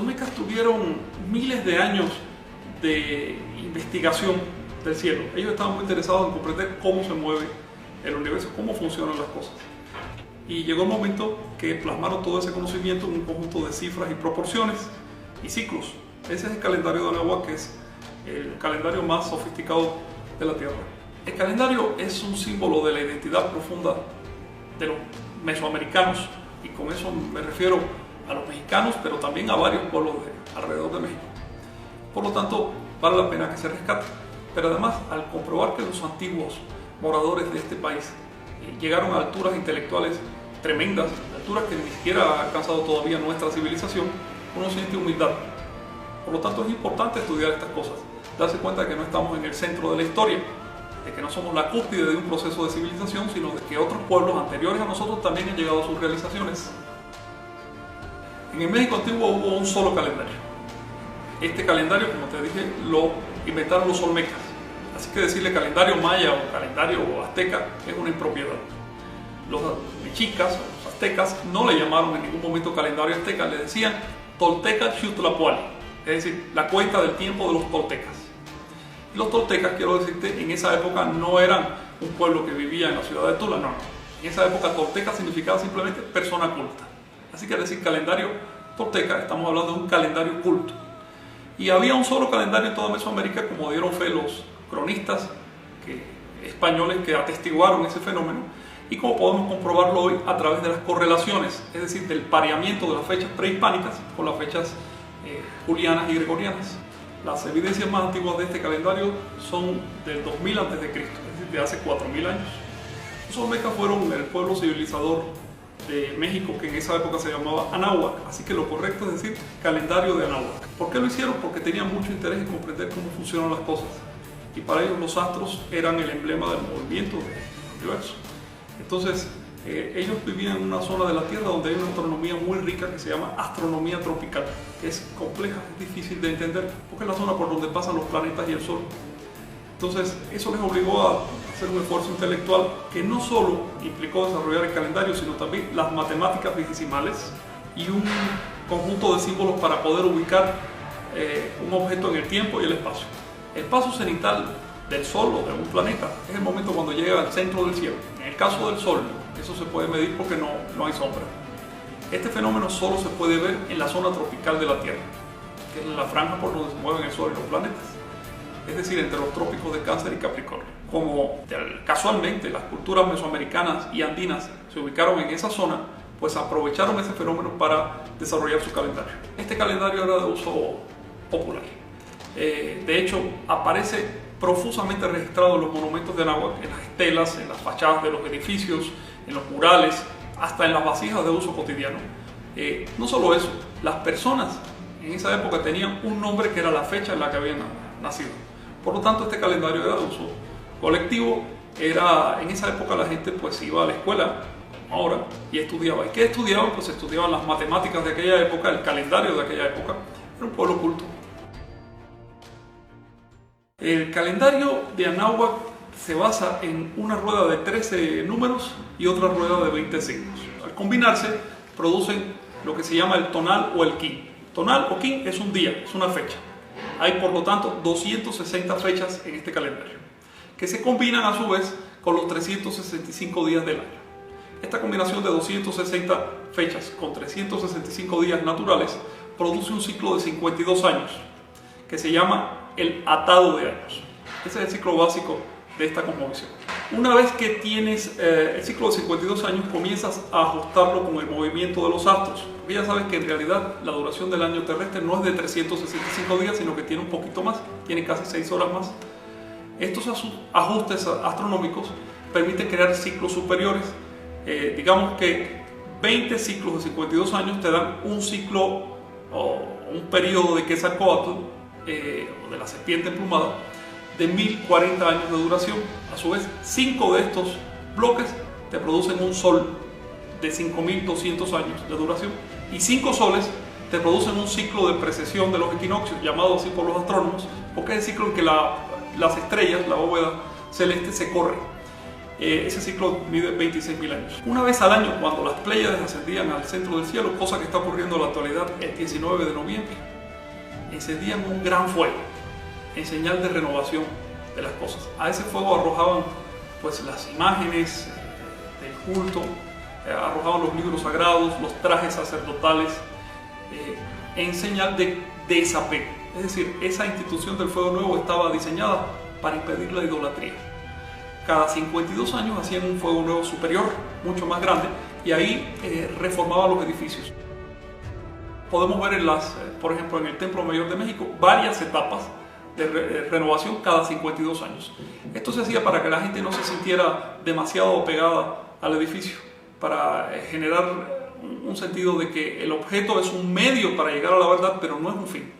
olmecas tuvieron miles de años de investigación del cielo. Ellos estaban muy interesados en comprender cómo se mueve el universo, cómo funcionan las cosas. Y llegó el momento que plasmaron todo ese conocimiento en un conjunto de cifras y proporciones y ciclos. Ese es el calendario de Anáhuac, que es el calendario más sofisticado de la Tierra. El calendario es un símbolo de la identidad profunda de los mesoamericanos, y con eso me refiero a los mexicanos, pero también a varios pueblos alrededor de México. Por lo tanto, vale la pena que se rescate. Pero además, al comprobar que los antiguos moradores de este país llegaron a alturas intelectuales tremendas, alturas que ni siquiera ha alcanzado todavía nuestra civilización, uno siente humildad. Por lo tanto, es importante estudiar estas cosas, darse cuenta de que no estamos en el centro de la historia, de que no somos la cúspide de un proceso de civilización, sino de que otros pueblos anteriores a nosotros también han llegado a sus realizaciones. En el México antiguo hubo un solo calendario. Este calendario, como te dije, lo inventaron los olmecas. Así que decirle calendario maya o calendario azteca es una impropiedad. Los mexicas o los aztecas no le llamaron en ningún momento calendario azteca, le decían Tolteca Xiutlapuali, es decir, la cuenta del tiempo de los toltecas. Y los toltecas, quiero decirte, en esa época no eran un pueblo que vivía en la ciudad de Tula, no. En esa época tolteca significaba simplemente persona culta. Así que al decir calendario tolteca, estamos hablando de un calendario culto. Y había un solo calendario en toda Mesoamérica, como dieron fe los cronistas españoles que atestiguaron ese fenómeno, y como podemos comprobarlo hoy a través de las correlaciones, es decir, del pareamiento de las fechas prehispánicas con las fechas julianas y gregorianas. Las evidencias más antiguas de este calendario son del 2000 a.C., es decir, de hace 4000 años. Los olmecas fueron el pueblo civilizador de México, que en esa época se llamaba Anáhuac, así que lo correcto es decir calendario de Anáhuac. ¿Por qué lo hicieron? Porque tenían mucho interés en comprender cómo funcionan las cosas, y para ellos los astros eran el emblema del movimiento del universo. Entonces ellos vivían en una zona de la Tierra donde hay una astronomía muy rica que se llama astronomía tropical, que es compleja, es difícil de entender, porque es la zona por donde pasan los planetas y el Sol. Entonces eso les obligó a hacer un esfuerzo intelectual que no solo implicó desarrollar el calendario, sino también las matemáticas vigésimales y un conjunto de símbolos para poder ubicar un objeto en el tiempo y el espacio. El paso cenital del Sol o de un planeta es el momento cuando llega al centro del cielo. En el caso del Sol, eso se puede medir porque no hay sombra. Este fenómeno solo se puede ver en la zona tropical de la Tierra, que es la franja por donde se mueven el Sol y los planetas, es decir, entre los trópicos de Cáncer y Capricornio. Como casualmente las culturas mesoamericanas y andinas se ubicaron en esa zona, pues aprovecharon ese fenómeno para desarrollar su calendario. Este calendario era de uso popular. De hecho, aparece profusamente registrado en los monumentos de Anáhuac, en las estelas, en las fachadas de los edificios, en los murales, hasta en las vasijas de uso cotidiano. No solo eso, las personas en esa época tenían un nombre que era la fecha en la que habían nacido. Por lo tanto, este calendario era de uso colectivo. En esa época la gente pues iba a la escuela, como ahora, y estudiaba. ¿Y qué estudiaban? Pues estudiaban las matemáticas de aquella época, el calendario de aquella época. Era un pueblo culto. El calendario de Anáhuac se basa en una rueda de 13 números y otra rueda de 20 signos. Al combinarse, producen lo que se llama el tonal o el kin. Tonal o kin es un día, es una fecha. Hay, por lo tanto, 260 fechas en este calendario, que se combinan a su vez con los 365 días del año. Esta combinación de 260 fechas con 365 días naturales produce un ciclo de 52 años, que se llama el atado de años. Ese es el ciclo básico de esta cosmovisión. Una vez que tienes el ciclo de 52 años, comienzas a ajustarlo con el movimiento de los astros. Porque ya sabes que en realidad la duración del año terrestre no es de 365 días, sino que tiene un poquito más, tiene casi 6 horas más. Estos ajustes astronómicos permiten crear ciclos superiores. Digamos que 20 ciclos de 52 años te dan un ciclo o un periodo de Quetzalcóatl, o de la serpiente emplumada, de 1040 años de duración. A su vez, 5 de estos bloques te producen un sol de 5200 años de duración, y 5 soles te producen un ciclo de precesión de los equinoccios, llamado así por los astrónomos, porque es el ciclo en que las estrellas, la bóveda celeste, se corre. ese ciclo mide 26.000 años. Una vez al año, cuando las Pléyades ascendían al centro del cielo, cosa que está ocurriendo en la actualidad el 19 de noviembre, encendían un gran fuego en señal de renovación de las cosas. A ese fuego arrojaban pues las imágenes del culto, arrojaban los libros sagrados, los trajes sacerdotales, en señal de desapego. Es decir, esa institución del fuego nuevo estaba diseñada para impedir la idolatría. Cada 52 años hacían un fuego nuevo superior, mucho más grande, y ahí reformaban los edificios. Podemos ver por ejemplo, en el Templo Mayor de México, varias etapas de renovación cada 52 años. Esto se hacía para que la gente no se sintiera demasiado pegada al edificio, para generar un sentido de que el objeto es un medio para llegar a la verdad, pero no es un fin.